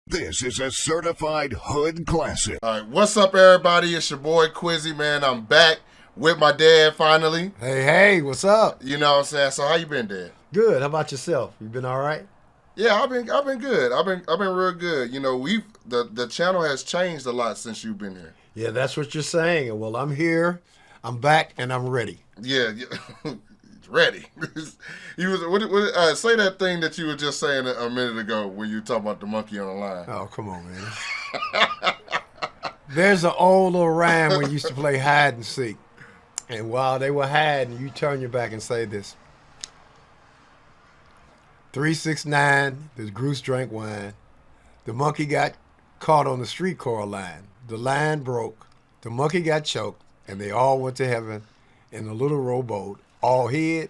This is a certified hood classic. All right, what's up, everybody? It's your boy Quizzy, man. I'm back with my dad finally. Hey, what's up? You know what I'm saying? So how you been, Dad? Good. How about yourself? You been all right? Yeah, I've been good. I've been real good. You know, the channel has changed a lot since you've been here. Yeah, that's what you're saying. Well, I'm here, I'm back, and I'm ready. Yeah. Ready. You was say that thing that you were just saying a minute ago when you talking about the monkey on the line. Oh, come on, man. There's an old little rhyme when you used to play hide and seek. And while they were hiding, you turn your back and say this. 369, the goose drank wine. The monkey got caught on the streetcar line. The line broke. The monkey got choked, and they all went to heaven in a little rowboat. All hid.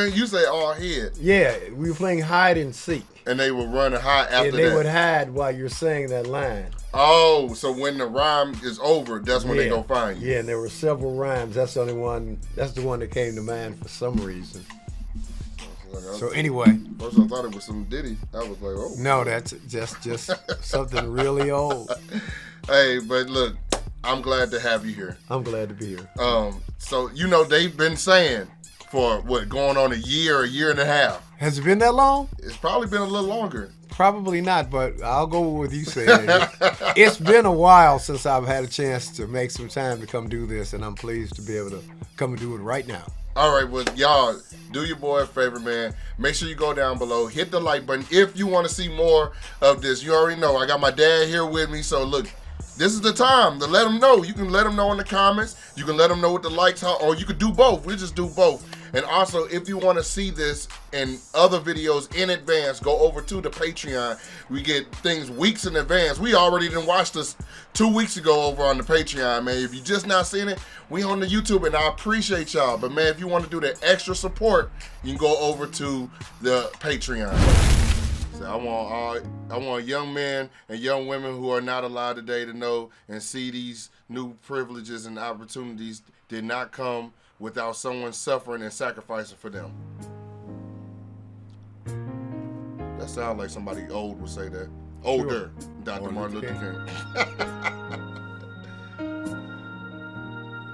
You say all hid. Yeah, we were playing hide and seek. And they would run and hide after and they that. would hide while you're saying that line. Oh, so when the rhyme is over, that's when they go find you. Yeah, and there were several rhymes. That's the only one. That's the one that came to mind for some reason. So anyway. First I thought it was some Diddy. I was like, oh. No, that's just something really old. Hey, but look, I'm glad to have you here. I'm glad to be here. So you know they've been saying for what, going on a year and a half. Has it been that long? It's probably been a little longer. Probably not, but I'll go with you saying it. It's been a while since I've had a chance to make some time to come do this, and I'm pleased to be able to come and do it right now. All right, well, y'all, do your boy a favor, man. Make sure you go down below, hit the like button if you want to see more of this. You already know I got my dad here with me, so look, this is the time to let them know. You can let them know in the comments. You can let them know what the likes are, or you could do both. We just do both. And also, if you want to see this and other videos in advance, go over to the Patreon. We get things weeks in advance. We already done watched this 2 weeks ago over on the Patreon, man. If you just not seen it, we on the YouTube, and I appreciate y'all. But, man, if you want to do the extra support, you can go over to the Patreon. So I want young men and young women who are not allowed today to know and see these new privileges and opportunities did not come without someone suffering and sacrificing for them. That sounds like somebody old would say that. Older, sure. Dr. Martin Luther King.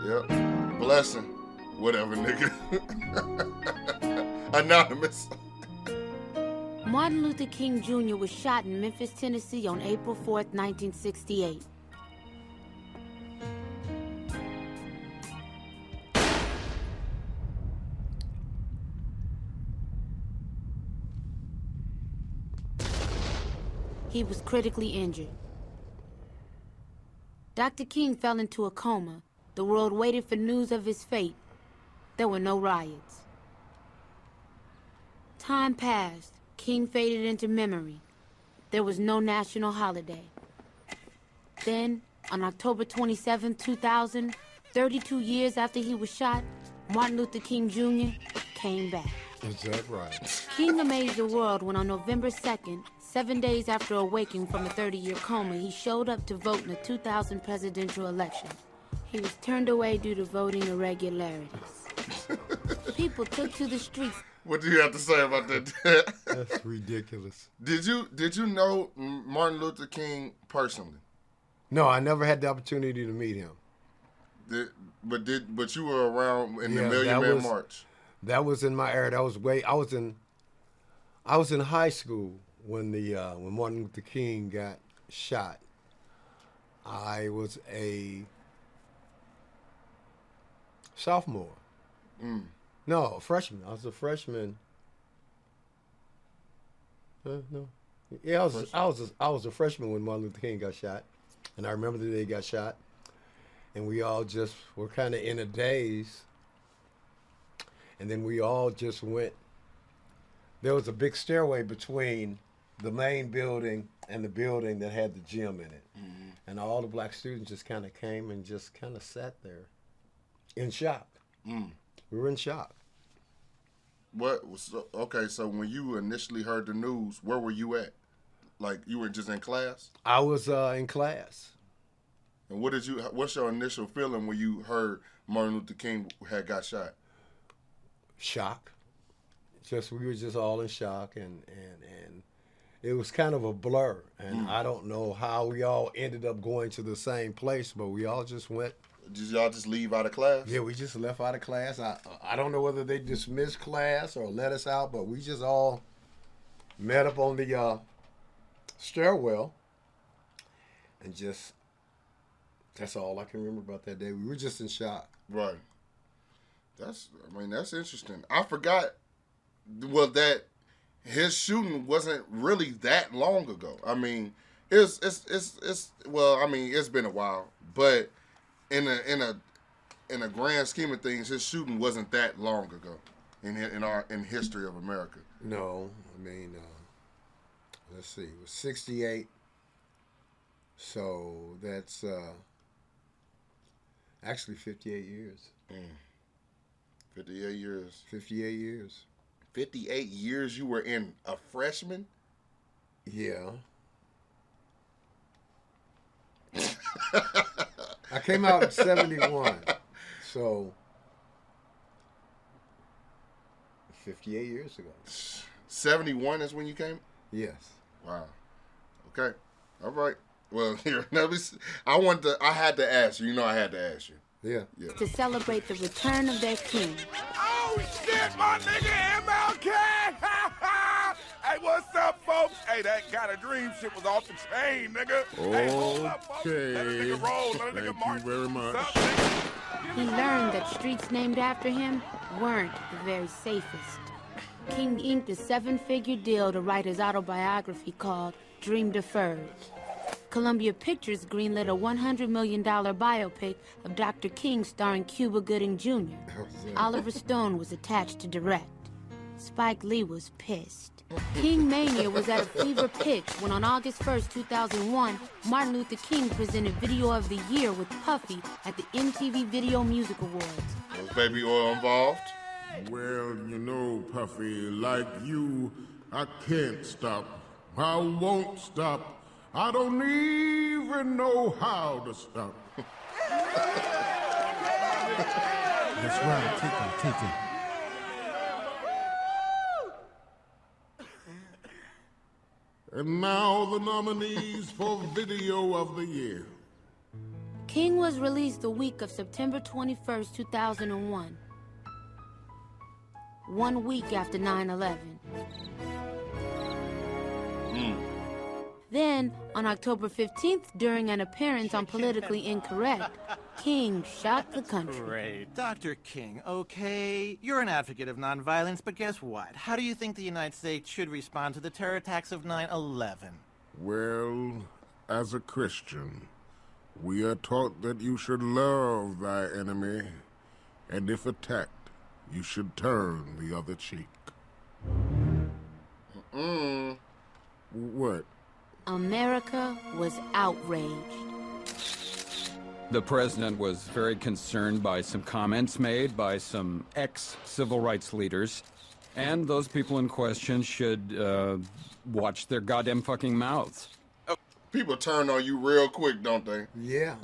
Yep. Blessing. Whatever, nigga. Anonymous. Martin Luther King Jr. was shot in Memphis, Tennessee on April 4th, 1968. He was critically injured. Dr. King fell into a coma. The world waited for news of his fate. There were no riots. Time passed. King faded into memory. There was no national holiday. Then, on October 27, 2000, 32 years after he was shot, Martin Luther King Jr. came back. Is that right? King amazed the world when on November 2nd, 7 days after awaking from a 30-year coma, he showed up to vote in the 2000 presidential election. He was turned away due to voting irregularities. People took to the streets. What do you have to say about that? That's ridiculous. Did you know Martin Luther King personally? No, I never had the opportunity to meet him. But you were around in the Million Man March. That was in my era. I was in high school when when Martin Luther King got shot. I was a sophomore. No, a freshman. I was a freshman. No. Yeah, I was a freshman when Martin Luther King got shot, and I remember the day he got shot, and we all just were kind of in a daze. And then we all just went. There was a big stairway between the main building and the building that had the gym in it. Mm-hmm. And all the black students just kind of came and just kind of sat there in shock. We were in shock. So when you initially heard the news, where were you at? Like, you were just in class? I was in class. And what's your initial feeling when you heard Martin Luther King had got shot? Shock. We were just all in shock, and it was kind of a blur, and I don't know how we all ended up going to the same place, but we all just went. Did y'all just leave out of class? Yeah, we just left out of class. I don't know whether they dismissed class or let us out, but we just all met up on the stairwell, and just that's all I can remember about that day. We were just in shock. Right. That's interesting. I forgot. Well, that his shooting wasn't really that long ago. I mean, it's well, I mean, it's been a while, but in a grand scheme of things, his shooting wasn't that long ago in history of America. No, I mean, let's see, it was 68, so that's actually 58 years. 58 years. 58 years. 58 years you were in a freshman? Yeah. I came out in 71, so 58 years ago. 71 is when you came? Yes. Wow. Okay. All right. Well, here, I had to ask you. You know I had to ask you. Yeah. To celebrate the return of their king. Oh, shit, my nigga MLK! Hey, what's up, folks? Hey, that kind of dream shit was off the chain, nigga. Hey, hold up, folks. Let a nigga roll. Let a nigga march. Thank you very much. What's up, nigga? He learned that streets named after him weren't the very safest. King inked a 7-figure deal to write his autobiography called Dream Deferred. Columbia Pictures greenlit a $100 million biopic of Dr. King starring Cuba Gooding Jr. Oliver Stone was attached to direct. Spike Lee was pissed. King Mania was at a fever pitch when on August 1st, 2001, Martin Luther King presented Video of the Year with Puffy at the MTV Video Music Awards. Was Baby Oil involved? Well, you know, Puffy, like you, I can't stop. I won't stop. I don't even know how to stop. That's right. Take it. And now the nominees for Video of the Year. King was released the week of September 21st, 2001. 1 week after 9/11. Then, on October 15th, during an appearance on Politically Incorrect, King shot the country. Great. Dr. King, okay, you're an advocate of nonviolence, but guess what? How do you think the United States should respond to the terror attacks of 9/11? Well, as a Christian, we are taught that you should love thy enemy, and if attacked, you should turn the other cheek. What? America was outraged. The president was very concerned by some comments made by some ex-civil rights leaders, and those people in question should watch their goddamn fucking mouths. People turn on you real quick, don't they? Yeah.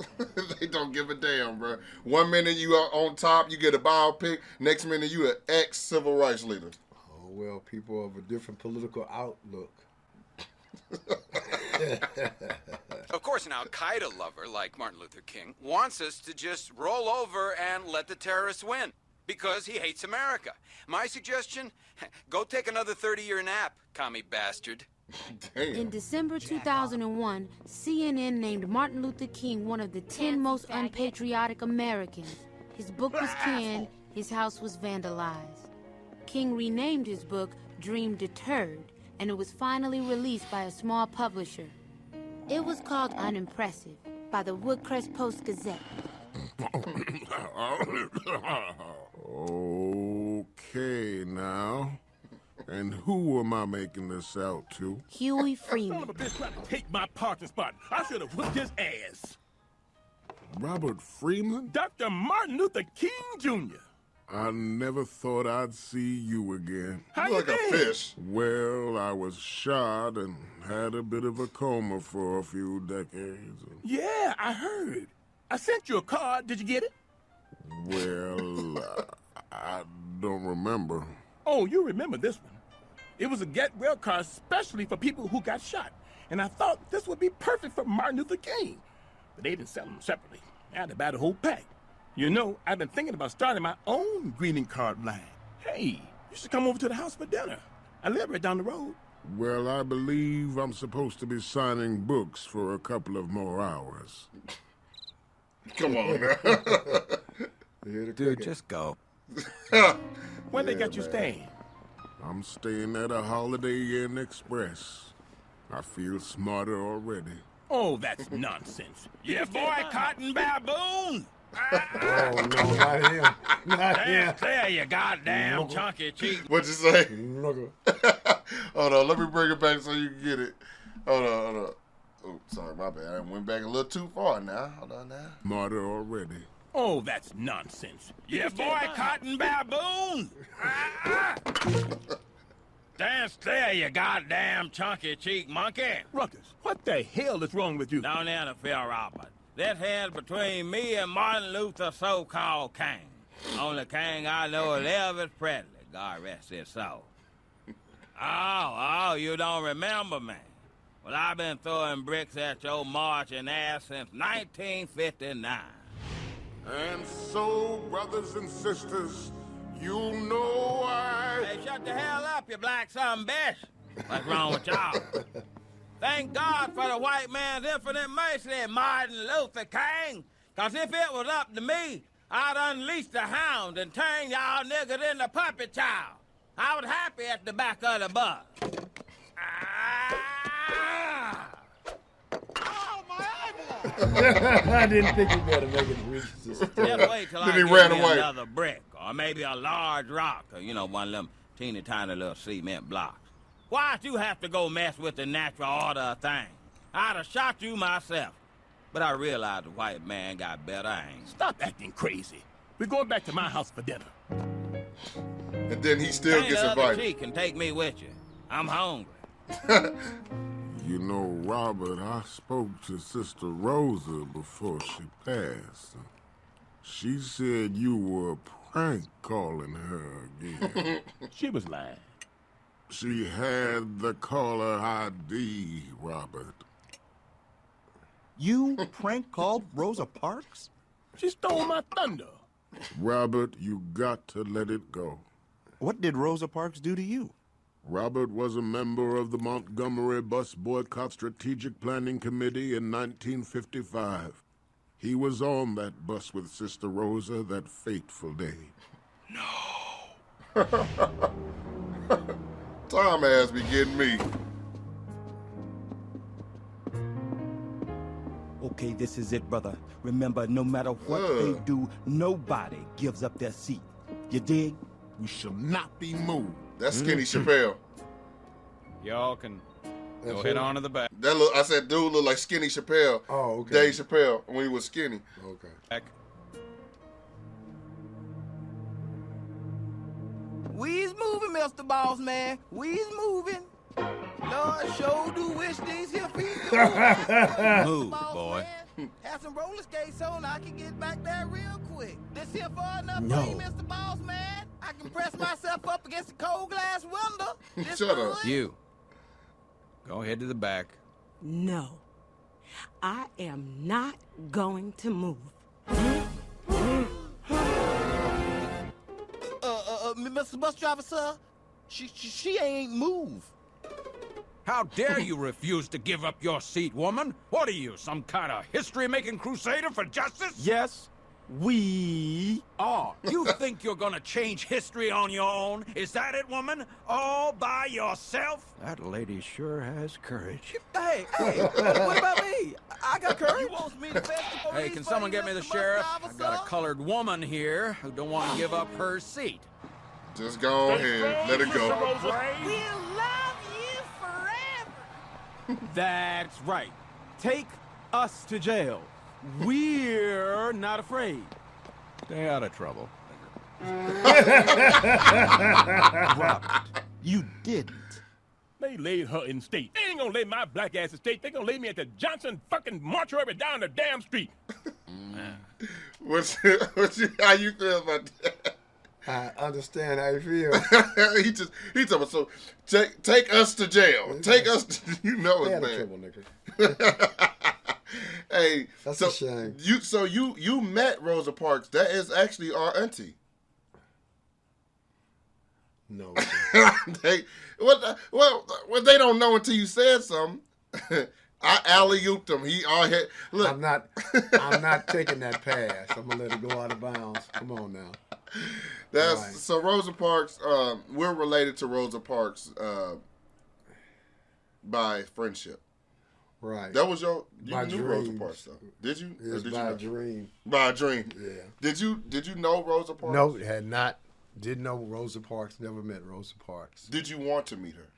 They don't give a damn, bro. 1 minute you are on top, you get a biopic. Next minute you an ex-civil rights leader. Oh, well, people of a different political outlook. Of course, an Al-Qaeda lover like Martin Luther King wants us to just roll over and let the terrorists win because he hates America. My suggestion, go take another 30-year nap, commie bastard. Damn. In December 2001, CNN named Martin Luther King one of the 10 most unpatriotic Americans. His book was canned, his house was vandalized. King renamed his book Dream Deterred, and it was finally released by a small publisher. It was called Unimpressive by the Woodcrest Post-Gazette. Okay, now. And who am I making this out to? Huey Son Freeman. of a bitch tried to take my parking spot. I should have whooped his ass. Robert Freeman? Dr. Martin Luther King Jr. I never thought I'd see you again. How You you like a been? fish. Well, I was shot and had a bit of a coma for a few decades. Yeah, I heard. I sent you a card. Did you get it? Well, I don't remember. Oh, you remember this one. It was a get-well car especially for people who got shot. And I thought this would be perfect for Martin Luther King. But they didn't sell them separately. I had to buy the whole pack. You know, I've been thinking about starting my own greeting card line. Hey, you should come over to the house for dinner. I live right down the road. Well, I believe I'm supposed to be signing books for a couple of more hours. Come on now. Dude, just go. Where they got you staying? I'm staying at a Holiday Inn Express. I feel smarter already. Oh, that's nonsense. Yeah, boycotting baboon. Oh, no, not him. Not him. There, you goddamn chunky cheek. What'd you say? Nigga. Hold on, let me bring it back so you can get it. Hold on. Oh, sorry, my bad. I went back a little too far now. Hold on now. Smarter already. Oh, that's nonsense. Yeah, boycotting baboon. Dance there, you goddamn chunky cheek monkey. Ruckus, what the hell is wrong with you? Don't interfere, Robert. This here's between me and Martin Luther, so-called king. Only king I know is Elvis Presley. God rest his soul. Oh, you don't remember me? Well, I've been throwing bricks at your marching ass since 1959. And so, brothers and sisters, you know Hey, shut the hell up, you black son bitch. What's wrong with y'all? Thank God for the white man's infinite mercy, Martin Luther King. Cause if it was up to me, I'd unleash the hound and turn y'all niggas into puppet child. I was happy at the back of the bus. Oh, my eyeball! I didn't think he better make it reach this. Just wait till I Then he get ran me away. another brick, or maybe a large rock, or, you know, one of them teeny tiny little cement blocks. Why'd you have to go mess with the natural order of things? I'd have shot you myself. But I realized the white man got better aim. Stop acting crazy. We're going back to my house for dinner. And then he still Turn gets the other invited. cheek and take me with you. I'm hungry. You know, Robert, I spoke to Sister Rosa before she passed. She said you were prank calling her again. She was lying. She had the caller ID, Robert. You prank called Rosa Parks? She stole my thunder. Robert, you got to let it go. What did Rosa Parks do to you? Robert was a member of the Montgomery Bus Boycott Strategic Planning Committee in 1955. He was on that bus with Sister Rosa that fateful day. Tom ass be getting me. Okay, this is it, brother. Remember, no matter what they do, nobody gives up their seat. You dig? We shall not be moved. That's Skinny Chappelle. Y'all can go head on to the back. That look, I said, dude look like Skinny Chappelle. Oh, okay. Dave Chappelle when he was skinny. Okay. Back. We's moving, Mr. Boss Man. We's moving. Lord, sure do wish these here feet could Move, boy. Have some roller skates on, I can get back there real quick. This here far enough No. for you, Mr. Boss Man. I can press myself up against the cold glass window. This Shut up. good? You. Go ahead to the back. No, I am not going to move. Mr. Bus Driver, sir, she ain't move. How dare you refuse to give up your seat, woman? What are you, some kind of history-making crusader for justice? Yes, we are. You think you're gonna change history on your own? Is that it, woman? All by yourself? That lady sure has courage. Hey, what about me? I got courage. You want me to fetch the police Hey, can for someone you, get me the Mr. Bus sheriff? Driver, I've got sir? a colored woman here who don't want to give up her seat. Just go ahead. Let it go. We'll love you forever. That's right. Take us to jail. We're not afraid. Stay out of trouble. Robert, you didn't. They laid her in state. They ain't gonna lay my black ass in state. They gonna lay me at the Johnson fucking mortuary down the damn street. How you feel about that? I understand how you feel. he told me, so take us to jail. Take us to, you know it's bad. Trouble, nigga. Hey, that's so a shame. You met Rosa Parks. That is actually our auntie. No. Well, they don't know until you said something. I alley-ooped him. He all hit. Look, I'm not taking that pass. I'm gonna let it go out of bounds. Come on now. That's right. So Rosa Parks. We're related to Rosa Parks by friendship. Right. That was you by knew dreams. Rosa Parks though. Did you? It's did by you a dream. By a dream. Yeah. Did you know Rosa Parks? No, had not. Didn't know Rosa Parks. Never met Rosa Parks. Did you want to meet her?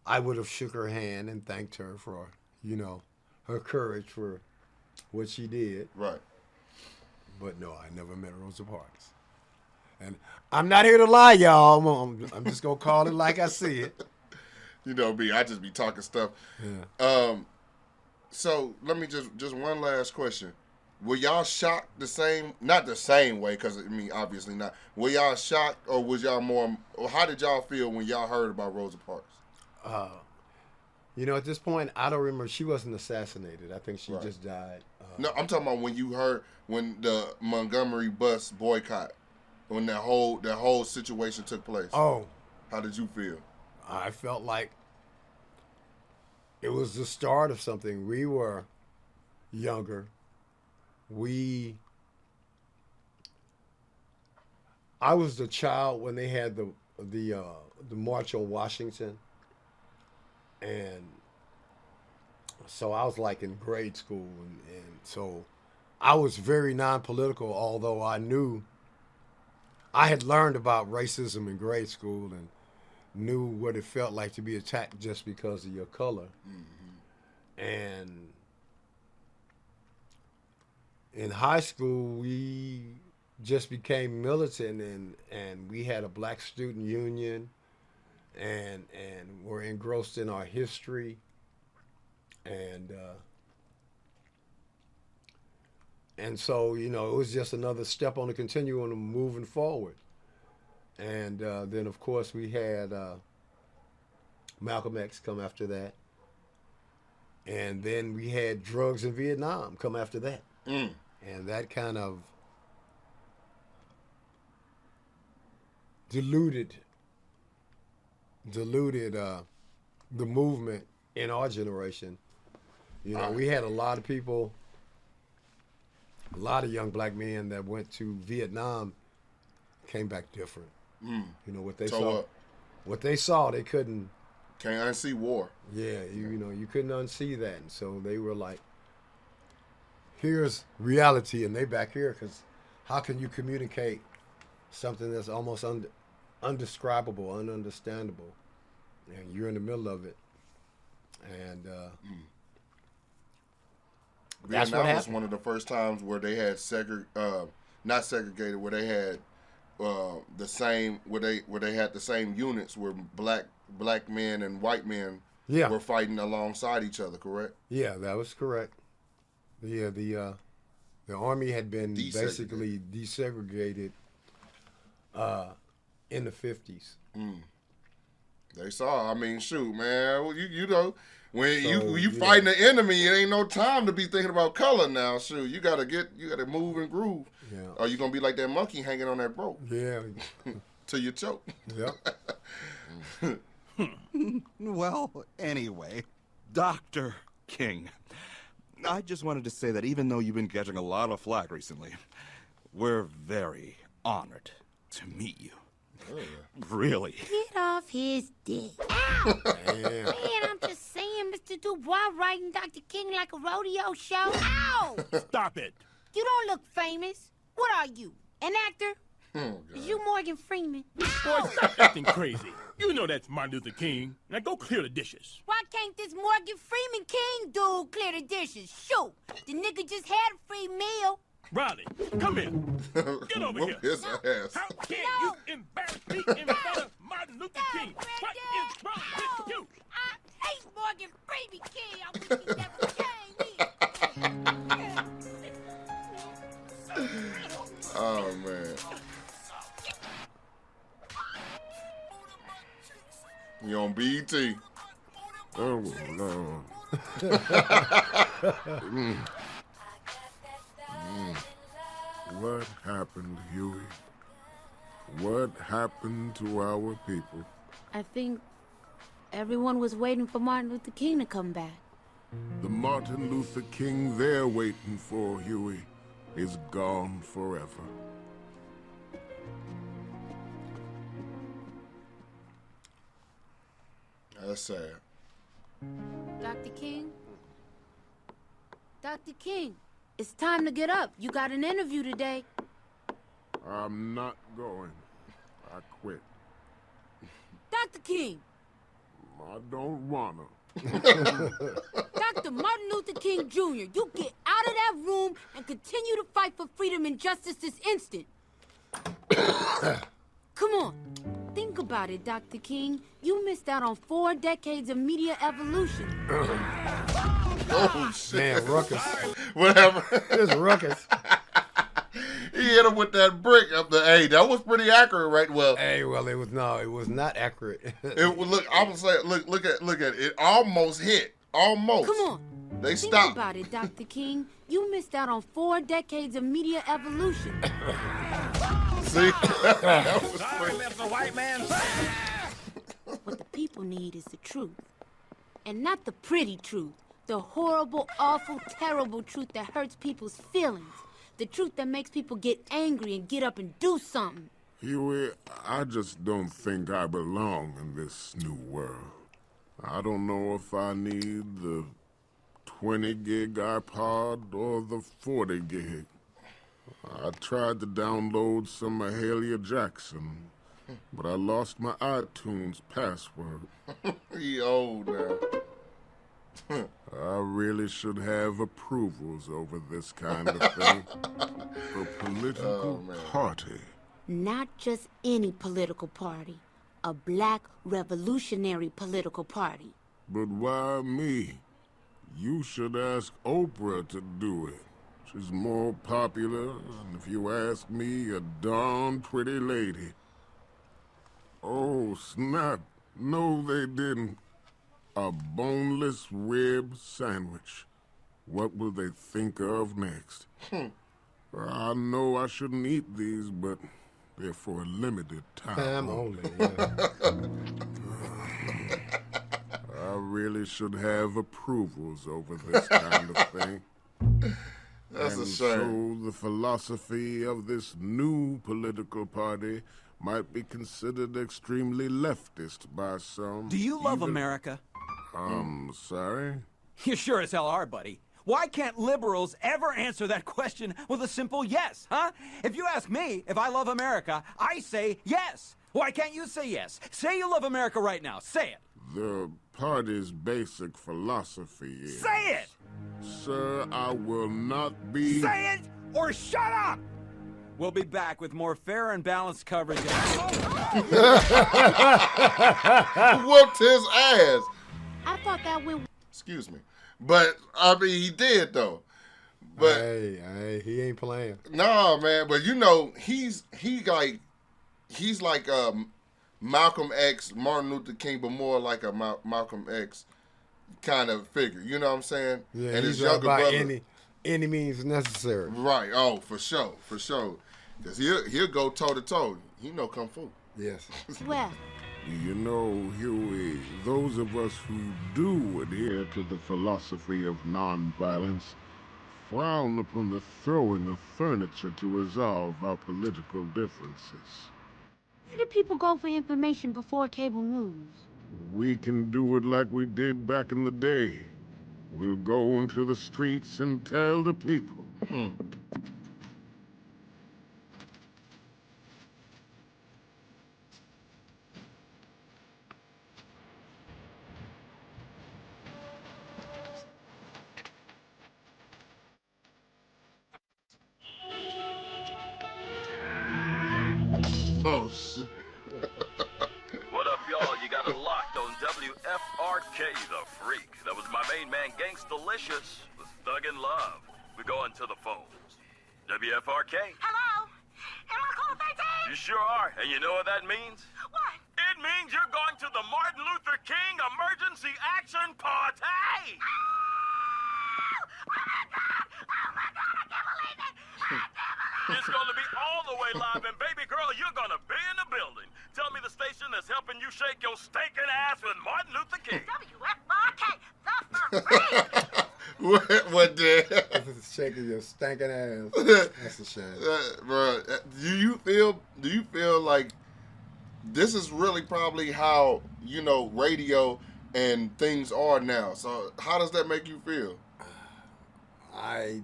I would have shook her hand and thanked her for, her courage for what she did. Right. But no, I never met Rosa Parks. And I'm not here to lie, y'all. I'm just gonna call it like I see it. You know me, I just be talking stuff. Yeah. So let me just one last question. Were y'all shocked the same? Not the same way, because obviously not. Were y'all shocked, or was y'all more? Or how did y'all feel when y'all heard about Rosa Parks? At this point, I don't remember. She wasn't assassinated. I think she just died. No, I'm talking about when you heard when the Montgomery bus boycott, when that whole situation took place. Oh, how did you feel? I felt like it was the start of something. We were younger. I was the child when they had the March on Washington, and so I was like in grade school, and so I was very non-political, although I knew I had learned about racism in grade school and knew what it felt like to be attacked just because of your color. Mm-hmm. And in high school, we just became militant, and we had a black student union, and were engrossed in our history, and so it was just another step on the continuum of moving forward. And then of course we had Malcolm X come after that, and then we had drugs in Vietnam come after that. And that kind of diluted the movement in our generation. We had a lot of people, a lot of young black men that went to Vietnam came back different. What they saw. What they saw, they couldn't. Can't unsee war. Yeah, you couldn't unsee that, and so they were like, here's reality, and they back here, because how can you communicate something that's almost undescribable, ununderstandable, and you're in the middle of it, and that's what happened. Vietnam was one of the first times where they had not segregated, where they had the same, where they had the same units where black men and white men were fighting alongside each other. Correct? Yeah, that was correct. Yeah, the Army had been basically desegregated in the 50s. They saw. Shoot, man. Well, when you fighting the enemy, it ain't no time to be thinking about color now. Shoot, you gotta move and groove. Yeah. Or you gonna be like that monkey hanging on that rope. Yeah. Till you choke. Yep. Well, anyway, Dr. King, I just wanted to say that even though you've been catching a lot of flack recently, we're very honored to meet you. Really. Get off his dick. Man, I'm just saying, Mr. Dubois writing Dr. King like a rodeo show. Ow! Stop it. You don't look famous. What are you, an actor? Is you Morgan Freeman? Boy, stop acting crazy. You know that's Martin Luther King. Now go clear the dishes. Why can't this Morgan Freeman King dude clear the dishes? Shoot, the nigga just had a free meal. Riley, come here. Get over here. His ass. How can you embarrass me in front of Martin Luther King? What is wrong with you? I hate Morgan Freeman King. I wish he never came Oh, man. What happened, Huey? What happened to our people? I think everyone was waiting for Martin Luther King to come back. The Martin Luther King they're waiting for, Huey, is gone forever. That's sad. Dr. King? Dr. King, it's time to get up. You got an interview today. I'm not going. I quit. Dr. King! I don't wanna. Dr. Martin Luther King Jr., you get out of that room and continue to fight for freedom and justice this instant. Come on. Think about it, Dr. King. You missed out on 4 decades of media evolution. Oh, shit. Man, Ruckus. Whatever. It's Ruckus. He hit him with that brick up the. Hey, that was pretty accurate, right? Well, Hey, well, it was not accurate. it look. I was saying, look at it. It almost hit. Almost. Come on. They Think stopped. about it, Dr. King. You missed out on 4 decades of media evolution. See? That was Sorry, Mr. White Man. What the people need is the truth. And not the pretty truth. The horrible, awful, terrible truth that hurts people's feelings. The truth that makes people get angry and get up and do something. Huey, I just don't think I belong in this new world. I don't know if I need the 20 gig iPod or the 40 gig. I tried to download some Mahalia Jackson, but I lost my iTunes password. He old now. I really should have approvals over this kind of thing. A political party. Not just any political party. A black revolutionary political party. But why me? You should ask Oprah to do it. She's more popular, and if you ask me, a darn pretty lady. Oh, snap. No, they didn't. A boneless rib sandwich. What will they think of next? I know I shouldn't eat these, but they're for a limited time. Time only, yeah. I really should have approvals over this kind of thing. That's and a shame. So the philosophy of this new political party might be considered extremely leftist by some. Do you love America? Sorry? You sure as hell are, buddy. Why can't liberals ever answer that question with a simple yes, huh? If you ask me if I love America, I say yes. Why can't you say yes? Say you love America right now. Say it. The party's basic philosophy is... Say it! Sir, I will not be... Say it or shut up! We'll be back with more fair and balanced coverage. Whooped his ass. I thought that went... Excuse me. But, I mean, he did, though. But Hey, he ain't playing. nah, man. But, you know, he's like Malcolm X, Martin Luther King, but more like a Malcolm X kind of figure. You know what I'm saying? Yeah, and his he's younger by brother. any means necessary. Right. Oh, for sure. For sure. Because he'll go toe-to-toe. He know Kung Fu. Yes. Well, You know, Huey, those of us who do adhere to the philosophy of nonviolence frown upon the throwing of furniture to resolve our political differences. where do people go for information before cable news? We can do it like we did back in the day. We'll go into the streets and tell the people. Oh, shit. What up, y'all? You got it locked on WFRK, The Freak. That was my main man, Gangstalicious, with Thug in Love. We're going to the phones. WFRK? Hello? Am I calling 13? You sure are. And you know what that means? What? It It means you're going to the Martin Luther King Emergency Action Party! It's going to be all the way live, and baby girl, you're going to be in the building. Tell me the station that's helping you shake your stinking ass with Martin Luther King. What the? Shaking your stinking ass. That's a shame. Bro, do you feel like this is really probably how, you know, radio and things are now? So how does that make you feel? I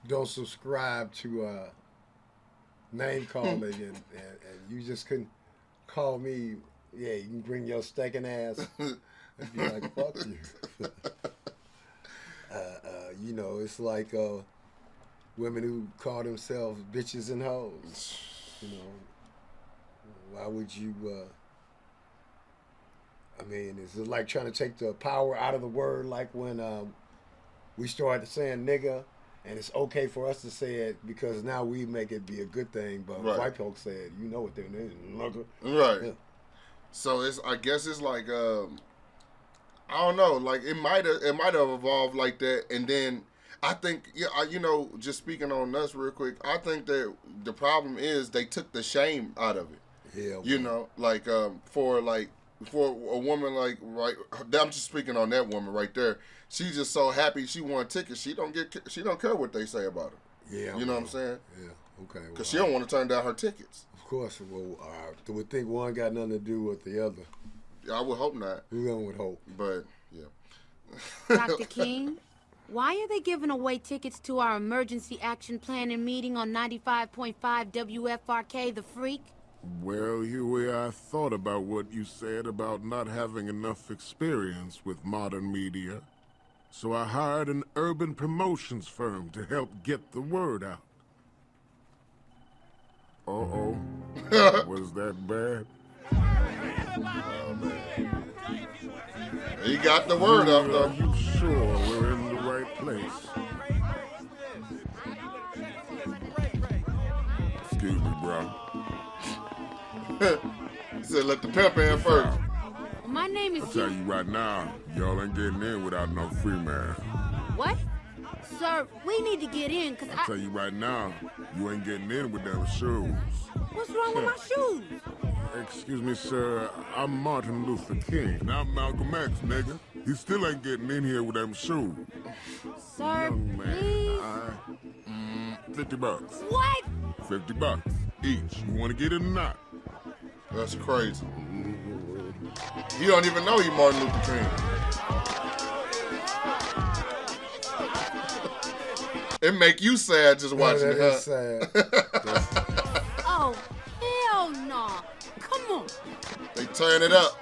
don't subscribe to name calling, and you just couldn't call me. Yeah, you can bring your stinking ass. I'd be like, fuck you. You know, it's like women who call themselves bitches and hoes. You know, why would you? I mean, is it like trying to take the power out of the word? Like when we started saying nigga, and it's okay for us to say it because now we make it be a good thing. But Right. white folks said, you know what they're doing, nigga. Right. Yeah. So I guess it's like I don't know, like it might have evolved like that, and then I think you know, just speaking on us real quick, I think that the problem is they took the shame out of it. Yeah. You know, like for a woman like I'm just speaking on that woman right there. She's just so happy she won tickets. She don't care what they say about her. Yeah. You know what I'm saying? Yeah. Okay. Because she don't want to turn down her tickets. Of course. Well, I would think one got nothing to do with the other. I would hope not. One would hope. But yeah. Dr. King, why are they giving away tickets to our emergency action planning meeting on 95.5 WFRK, The Freak? Well, Huey, I thought about what you said about not having enough experience with modern media. So I hired an urban promotions firm to help get the word out. Uh-oh. Was that bad? He got the word up, though. Are you sure we're in the right place? Excuse me, bro. He said, let the pimp in first. My name is... I'll tell you right now, y'all ain't getting in without no free man. What? Sir, we need to get in, because I'll tell you right now, you ain't getting in with them shoes. What's wrong with my shoes? Excuse me, sir. I'm Martin Luther King. And I'm Malcolm X, nigga. You still ain't getting in here with them shoes. Sir, Young man, please. $50. What? $50 each. You want to get it or not? That's crazy. You don't even know you Martin Luther King. It make you sad just watching it. That is sad. Oh, hell no. Come on. They turn it up.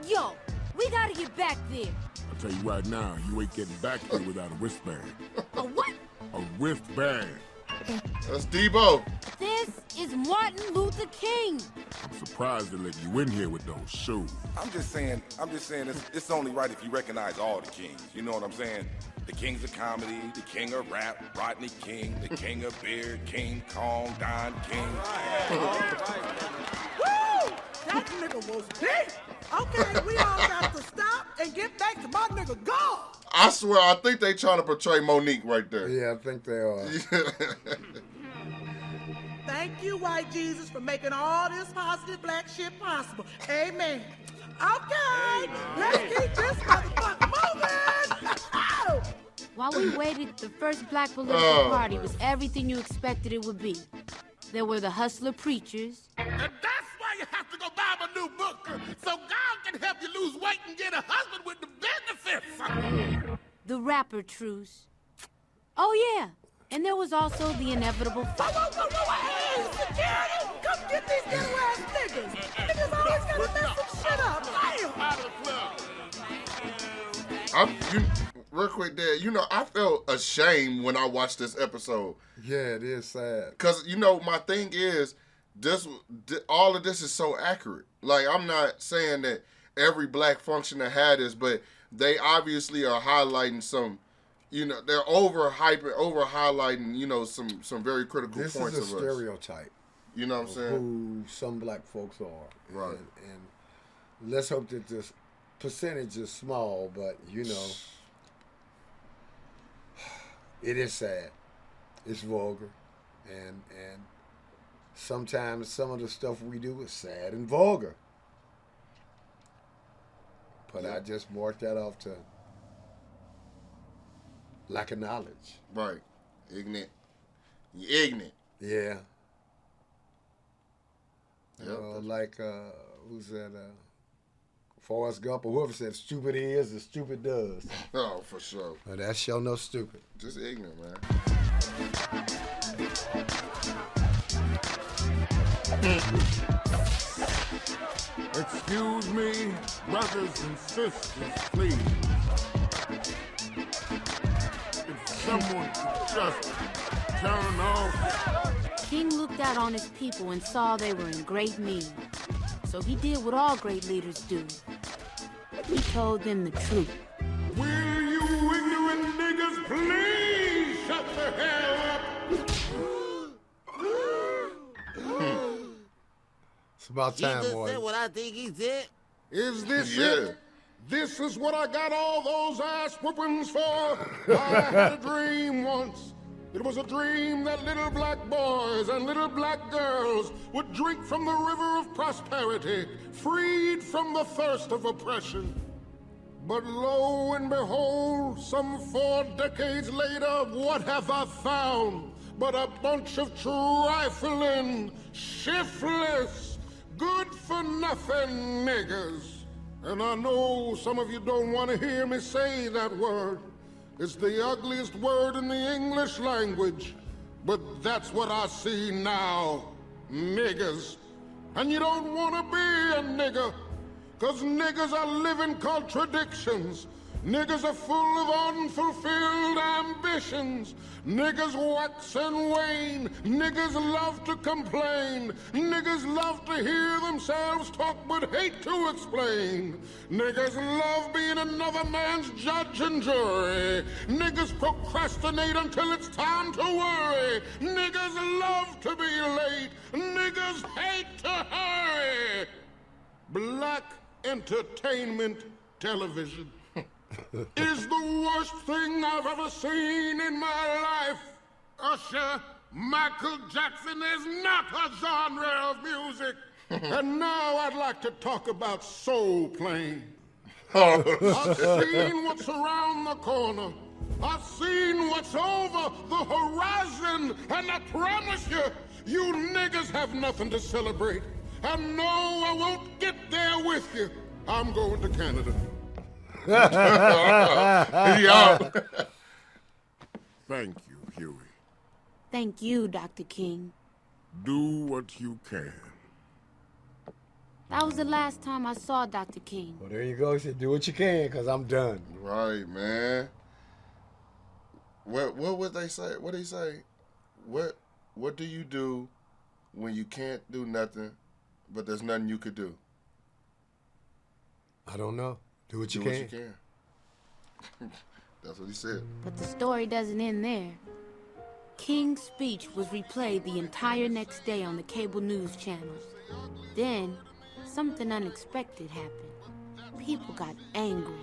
Yo, we gotta get back there. I'll tell you right now, you ain't getting back here without a wristband. A what? A wristband. That's Debo. This is Martin Luther King. I'm surprised they let you in here with those shoes. I'm just saying it's only right if you recognize all the kings. You know what I'm saying? The kings of comedy, the king of rap, Rodney King, the king of beer, King Kong, Don King. Woo! That nigga was deep. Okay, we all got to stop and get back to my nigga God. I swear, I think they trying to portray Monique right there. Yeah, I think they are. Thank you, white Jesus, for making all this positive black shit possible. Amen. Okay, let's keep this motherfucker moving. While we waited, the first black political party was everything you expected it would be. There were the hustler preachers. And that's why you have to go buy him a new book, so God can help you lose weight and get a husband with the benefits. The rapper truce. Oh yeah, and there was also the inevitable Hey, security! Come get these little ass niggas. Niggas always gotta mess some shit up. Real quick, Dad, you know, I felt ashamed when I watched this episode. Yeah, it is sad. Because, you know, my thing is, all of this is so accurate. Like, I'm not saying that every black functioner had this, but they obviously are highlighting some, you know, they're over highlighting, you know, some very critical points of us. This is a stereotype. You know what I'm saying? Who some black folks are. Right. And let's hope that this percentage is small, but you know, it is sad. It's vulgar, and sometimes some of the stuff we do is sad and vulgar. But I just marked that off to lack of knowledge. Right. Ignorant. You're ignorant. Yeah. Yep. Like, who's that? Forrest Gump or whoever said, stupid is as stupid does. Oh, for sure. Well, that show no stupid. Just ignorant, man. Excuse me, brothers and sisters, please. If someone could just turn off. King looked out on his people and saw they were in great need. So he did what all great leaders do. He told them the truth. Will you ignorant niggas please shut the hell up? It's about time, Jesus boy. said what I think he said. Is this it? This is what I got all those ass whoopings for? I had a dream once. It was a dream that little black boys and little black girls would drink from the river of prosperity, freed from the thirst of oppression. But lo and behold, some 4 decades later, what have I found but a bunch of trifling, shiftless, good-for-nothing niggers? And I know some of you don't want to hear me say that word. It's the ugliest word in the English language, but that's what I see now, niggers. And you don't want to be a nigger, because niggers are living contradictions. Niggas are full of unfulfilled ambitions. Niggas wax and wane. Niggas love to complain. Niggas love to hear themselves talk but hate to explain. Niggas love being another man's judge and jury. Niggas procrastinate until it's time to worry. Niggas love to be late. Niggas hate to hurry. Black entertainment television is the worst thing I've ever seen in my life. Usher, Michael Jackson is not a genre of music. And now I'd like to talk about soul playing. I've seen what's around the corner. I've seen what's over the horizon. And I promise you, you niggas have nothing to celebrate. And no, I won't get there with you. I'm going to Canada. Thank you, Huey. Thank you, Dr. King. Do what you can. That was the last time I saw Dr. King. Well, there you go. He said, do what you can, because I'm done. Right, man. What would they say? What did he say? What do you do when you can't do nothing, but there's nothing you could do? I don't know. Do what you do can. What you can. That's what he said. But the story doesn't end there. King's speech was replayed the entire next day on the cable news channels. Then, something unexpected happened. People got angry.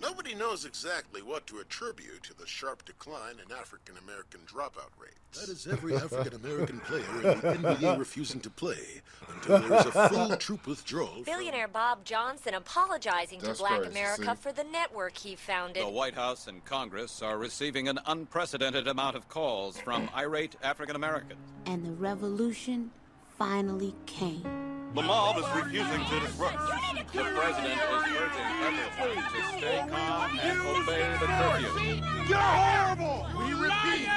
Nobody knows exactly what to attribute to the sharp decline in African-American dropout rates. That is every African-American player in the NBA refusing to play until there is a full troop withdrawal. Billionaire Bob Johnson apologizing to Black crazy, America for the network he founded. The White House and Congress are receiving an unprecedented amount of calls from irate African Americans. And the revolution finally came. The mob is refusing to disrupt. The president is urging everyone to stay calm and obey the curfew. You're horrible! We repeat.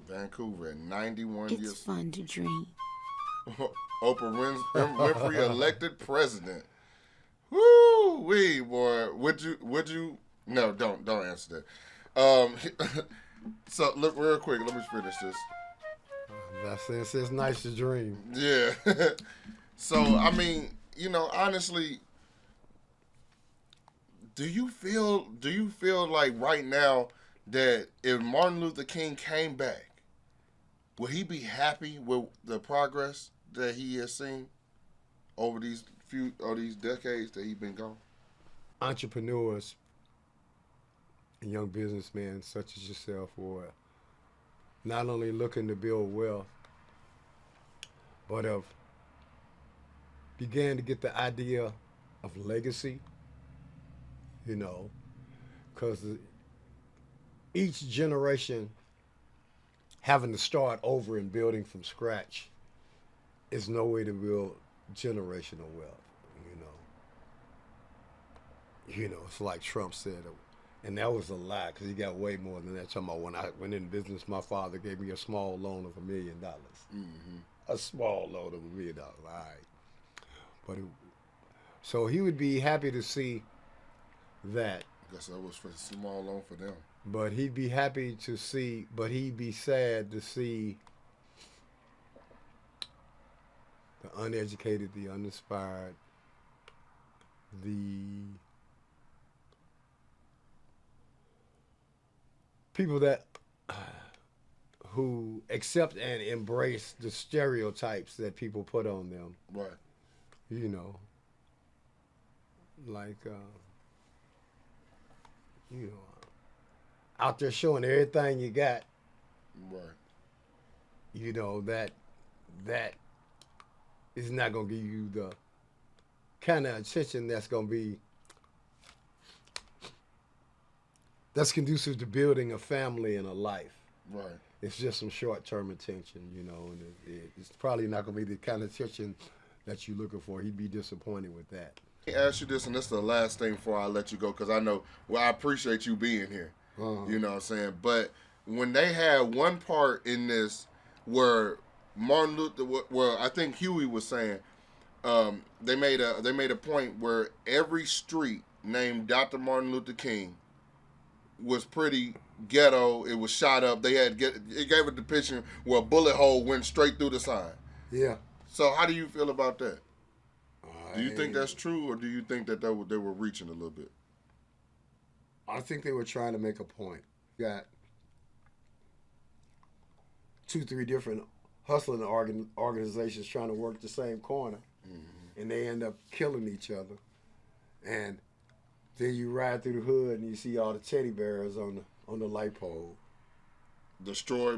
Vancouver at 91 It's years. fun to dream. Oprah Winfrey elected president. Woo wee, boy. Would you no, don't answer that. So look real quick, let me finish this. That's it. It's nice to dream. Yeah. So I mean, you know, honestly, do you feel like right now that if Martin Luther King came back, would he be happy with the progress that he has seen over these decades that he's been gone? Entrepreneurs and young businessmen such as yourself were not only looking to build wealth, but have began to get the idea of legacy, you know, because each generation having to start over and building from scratch is no way to build generational wealth, you know, it's like Trump said, and that was a lie because he got way more than that. Talking about when I went in business, my father gave me a small loan of $1 million. A small loan of $1 million. All right. But so he would be happy to see that. I guess that was for a small loan for them. But he'd be happy to see, but he'd be sad to see the uneducated, the uninspired, the people that who accept and embrace the stereotypes that people put on them. Right. You know, like, you know, out there showing everything you got. Right. You know, that is not going to give you the kind of attention that's going to be, that's conducive to building a family and a life. Right. It's just some short-term attention, you know, and it's probably not going to be the kind of attention that you're looking for. He'd be disappointed with that. Let me ask you this, and this is the last thing before I let you go, because I know, well, I appreciate you being here. You know what I'm saying? But when they had one part in this where Martin Luther, where I think Huey was saying, they made a point where every street named Dr. Martin Luther King was pretty ghetto. It was shot up. It gave a depiction where a bullet hole went straight through the sign. Yeah. So how do you feel about that? Do you think that's true, or do you think that they were reaching a little bit? I think they were trying to make a point. Got 2-3 different hustling organizations trying to work the same corner, and they end up killing each other. And then you ride through the hood and you see all the teddy bears on the light pole. Destroy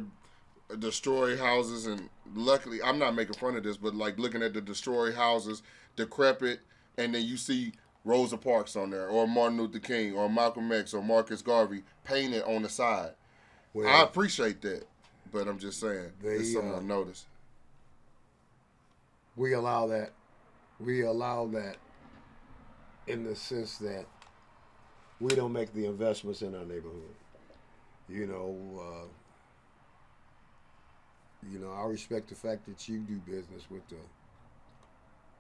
houses, and luckily, I'm not making fun of this, but like looking at the destroyed houses, decrepit, and then you see Rosa Parks on there, or Martin Luther King, or Malcolm X, or Marcus Garvey painted on the side. Well, I appreciate that, but I'm just saying, it's something I noticed. We allow that in the sense that we don't make the investments in our neighborhood. You know, I respect the fact that you do business with the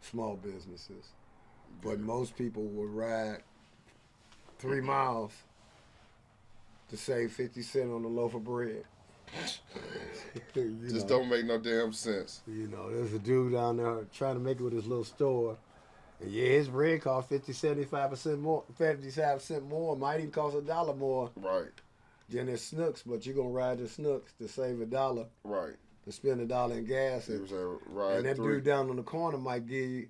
small businesses, but most people will ride 3 miles to save 50 cents on a loaf of bread. Just don't make no damn sense. You know, there's a dude down there trying to make it with his little store. And yeah, his bread costs 75% more, 55% more, might even cost $1 more. Right. Then there's Snooks, but you're gonna ride the Snooks to save $1. Right. To spend $1 in gas. And that dude down on the corner might give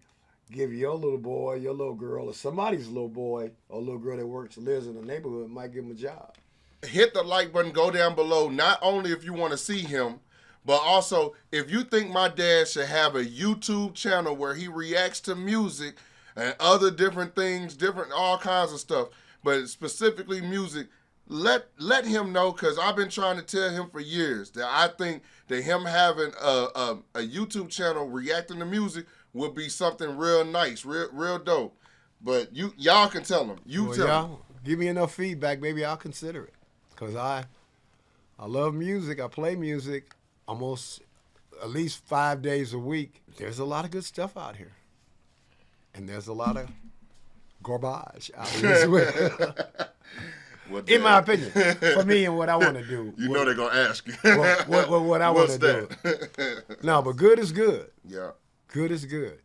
your little boy, your little girl, or somebody's little boy or little girl that lives in the neighborhood, might give him a job. Hit the like button, go down below, not only if you want to see him, but also if you think my dad should have a YouTube channel where he reacts to music and other different things, all kinds of stuff, but specifically music, let him know, because I've been trying to tell him for years that I think that him having a YouTube channel reacting to music would be something real nice, real dope. But y'all can tell him. Tell him. Give me enough feedback, maybe I'll consider it. Because I love music. I play music almost at least 5 days a week. There's a lot of good stuff out here. And there's a lot of garbage out here as well. In my opinion, for me and what I want to do. You know they're going to ask you. What I want to do. No, but good is good. Yeah. Good is good.